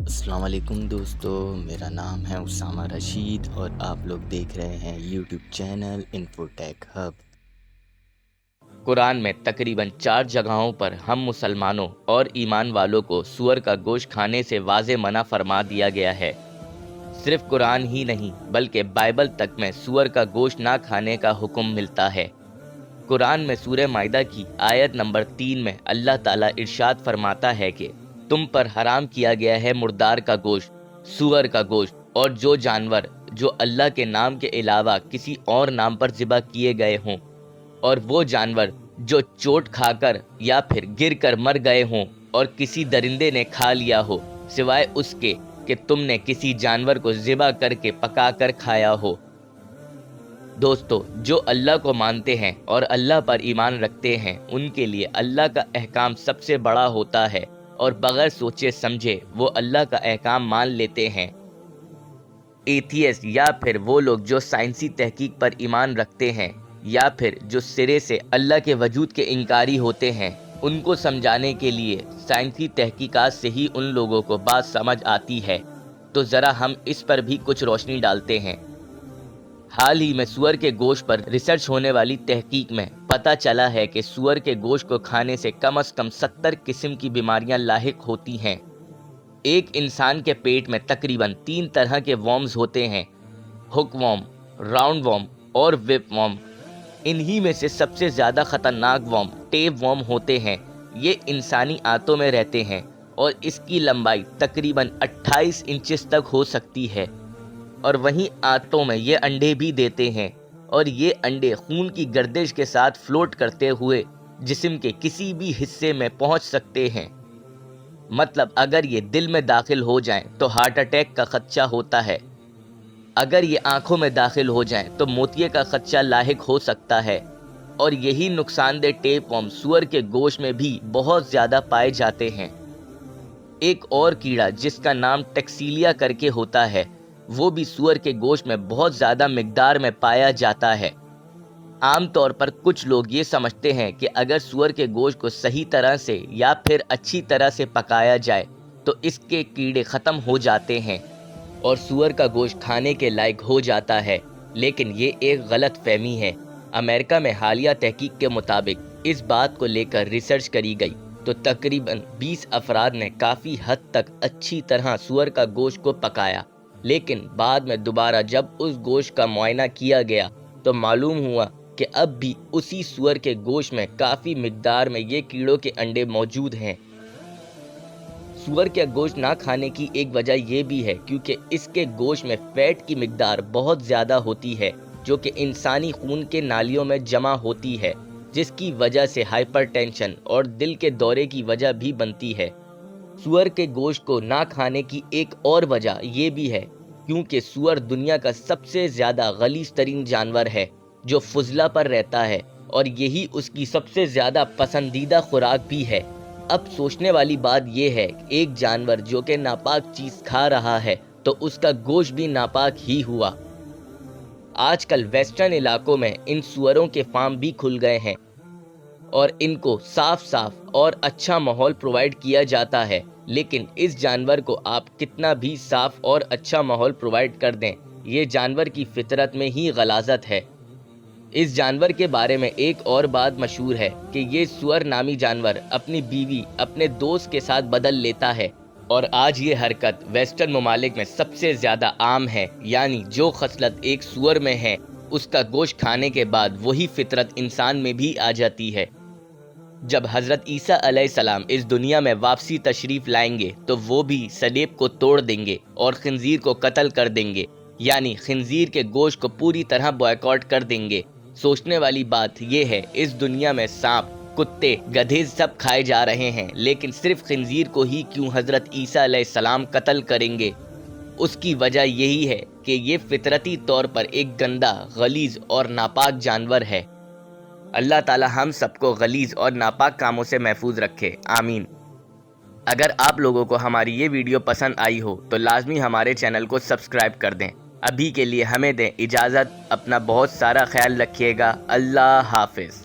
السلام علیکم دوستو، میرا نام ہے اسامہ رشید اور آپ لوگ دیکھ رہے ہیں یوٹیوب چینل انفوٹیک ہب۔ قرآن میں تقریباً 4 جگہوں پر ہم مسلمانوں اور ایمان والوں کو سور کا گوشت کھانے سے واضح منع فرما دیا گیا ہے۔ صرف قرآن ہی نہیں بلکہ بائبل تک میں سور کا گوشت نہ کھانے کا حکم ملتا ہے۔ قرآن میں سورہ مائدہ کی آیت نمبر 3 میں اللہ تعالیٰ ارشاد فرماتا ہے کہ تم پر حرام کیا گیا ہے مردار کا گوشت، سور کا گوشت اور جو جانور جو اللہ کے نام کے علاوہ کسی اور نام پر ذبح کیے گئے ہوں، اور وہ جانور جو چوٹ کھا کر یا پھر گر کر مر گئے ہوں اور کسی درندے نے کھا لیا ہو، سوائے اس کے کہ تم نے کسی جانور کو ذبح کر کے پکا کر کھایا ہو۔ دوستو، جو اللہ کو مانتے ہیں اور اللہ پر ایمان رکھتے ہیں ان کے لیے اللہ کا احکام سب سے بڑا ہوتا ہے اور بغیر سوچے سمجھے وہ اللہ کا احکام مان لیتے ہیں۔ ایتھیسٹ یا پھر وہ لوگ جو سائنسی تحقیق پر ایمان رکھتے ہیں یا پھر جو سرے سے اللہ کے وجود کے انکاری ہوتے ہیں، ان کو سمجھانے کے لیے سائنسی تحقیقات سے ہی ان لوگوں کو بات سمجھ آتی ہے، تو ذرا ہم اس پر بھی کچھ روشنی ڈالتے ہیں۔ حال ہی میں سور کے گوشت پر ریسرچ ہونے والی تحقیق میں پتہ چلا ہے کہ سور کے گوشت کو کھانے سے کم از کم 70 قسم کی بیماریاں لاحق ہوتی ہیں۔ ایک انسان کے پیٹ میں تقریباً 3 طرح کے ورمز ہوتے ہیں: ہک ورم، راؤنڈ ورم اور وپ ورم۔ انہی میں سے سب سے زیادہ خطرناک ورم ٹیپ ورم ہوتے ہیں۔ یہ انسانی آنتوں میں رہتے ہیں اور اس کی لمبائی تقریباً 28 انچز تک ہو سکتی ہے، اور وہیں آنتوں میں یہ انڈے بھی دیتے ہیں، اور یہ انڈے خون کی گردش کے ساتھ فلوٹ کرتے ہوئے جسم کے کسی بھی حصے میں پہنچ سکتے ہیں۔ مطلب اگر یہ دل میں داخل ہو جائیں تو ہارٹ اٹیک کا خدشہ ہوتا ہے، اگر یہ آنکھوں میں داخل ہو جائیں تو موتیے کا خدشہ لاحق ہو سکتا ہے، اور یہی نقصان دہ ٹیپ ورم سور کے گوشت میں بھی بہت زیادہ پائے جاتے ہیں۔ ایک اور کیڑا جس کا نام ٹیکسیلیا کر کے ہوتا ہے، وہ بھی سور کے گوشت میں بہت زیادہ مقدار میں پایا جاتا ہے۔ عام طور پر کچھ لوگ یہ سمجھتے ہیں کہ اگر سور کے گوشت کو صحیح طرح سے یا پھر اچھی طرح سے پکایا جائے تو اس کے کیڑے ختم ہو جاتے ہیں اور سور کا گوشت کھانے کے لائق ہو جاتا ہے، لیکن یہ ایک غلط فہمی ہے۔ امریکہ میں حالیہ تحقیق کے مطابق اس بات کو لے کر ریسرچ کری گئی تو تقریباً 20 افراد نے کافی حد تک اچھی طرح سور کا گوشت کو پکایا، لیکن بعد میں دوبارہ جب اس گوشت کا معائنہ کیا گیا تو معلوم ہوا کہ اب بھی اسی سور کے گوشت میں کافی مقدار میں یہ کیڑوں کے انڈے موجود ہیں۔ سور کے گوشت نہ کھانے کی ایک وجہ یہ بھی ہے کیونکہ اس کے گوشت میں فیٹ کی مقدار بہت زیادہ ہوتی ہے، جو کہ انسانی خون کے نالیوں میں جمع ہوتی ہے، جس کی وجہ سے ہائپر ٹینشن اور دل کے دورے کی وجہ بھی بنتی ہے۔ سور کے گوشت کو نہ کھانے کی ایک اور وجہ یہ بھی ہے کیونکہ سور دنیا کا سب سے زیادہ غلیظ ترین جانور ہے جو فضلہ پر رہتا ہے، اور یہی اس کی سب سے زیادہ پسندیدہ خوراک بھی ہے۔ اب سوچنے والی بات یہ ہے کہ ایک جانور جو کہ ناپاک چیز کھا رہا ہے تو اس کا گوشت بھی ناپاک ہی ہوا۔ آج کل ویسٹرن علاقوں میں ان سوروں کے فارم بھی کھل گئے ہیں اور ان کو صاف اور اچھا ماحول پرووائڈ کیا جاتا ہے، لیکن اس جانور کو آپ کتنا بھی صاف اور اچھا ماحول پرووائڈ کر دیں، یہ جانور کی فطرت میں ہی غلاظت ہے۔ اس جانور کے بارے میں ایک اور بات مشہور ہے کہ یہ سور نامی جانور اپنی بیوی اپنے دوست کے ساتھ بدل لیتا ہے، اور آج یہ حرکت ویسٹرن ممالک میں سب سے زیادہ عام ہے، یعنی جو خصلت ایک سور میں ہے اس کا گوشت کھانے کے بعد وہی فطرت انسان میں بھی آ جاتی ہے۔ جب حضرت عیسیٰ علیہ السلام اس دنیا میں واپسی تشریف لائیں گے تو وہ بھی صلیب کو توڑ دیں گے اور خنزیر کو قتل کر دیں گے، یعنی خنزیر کے گوشت کو پوری طرح بائیکاٹ کر دیں گے۔ سوچنے والی بات یہ ہے، اس دنیا میں سانپ، کتے، گدھے سب کھائے جا رہے ہیں، لیکن صرف خنزیر کو ہی کیوں حضرت عیسیٰ علیہ السلام قتل کریں گے؟ اس کی وجہ یہی ہے کہ یہ فطرتی طور پر ایک گندا، غلیظ اور ناپاک جانور ہے۔ اللہ تعالی ہم سب کو غلیظ اور ناپاک کاموں سے محفوظ رکھے، آمین۔ اگر آپ لوگوں کو ہماری یہ ویڈیو پسند آئی ہو تو لازمی ہمارے چینل کو سبسکرائب کر دیں۔ ابھی کے لیے ہمیں دیں اجازت، اپنا بہت سارا خیال رکھیے گا، اللہ حافظ۔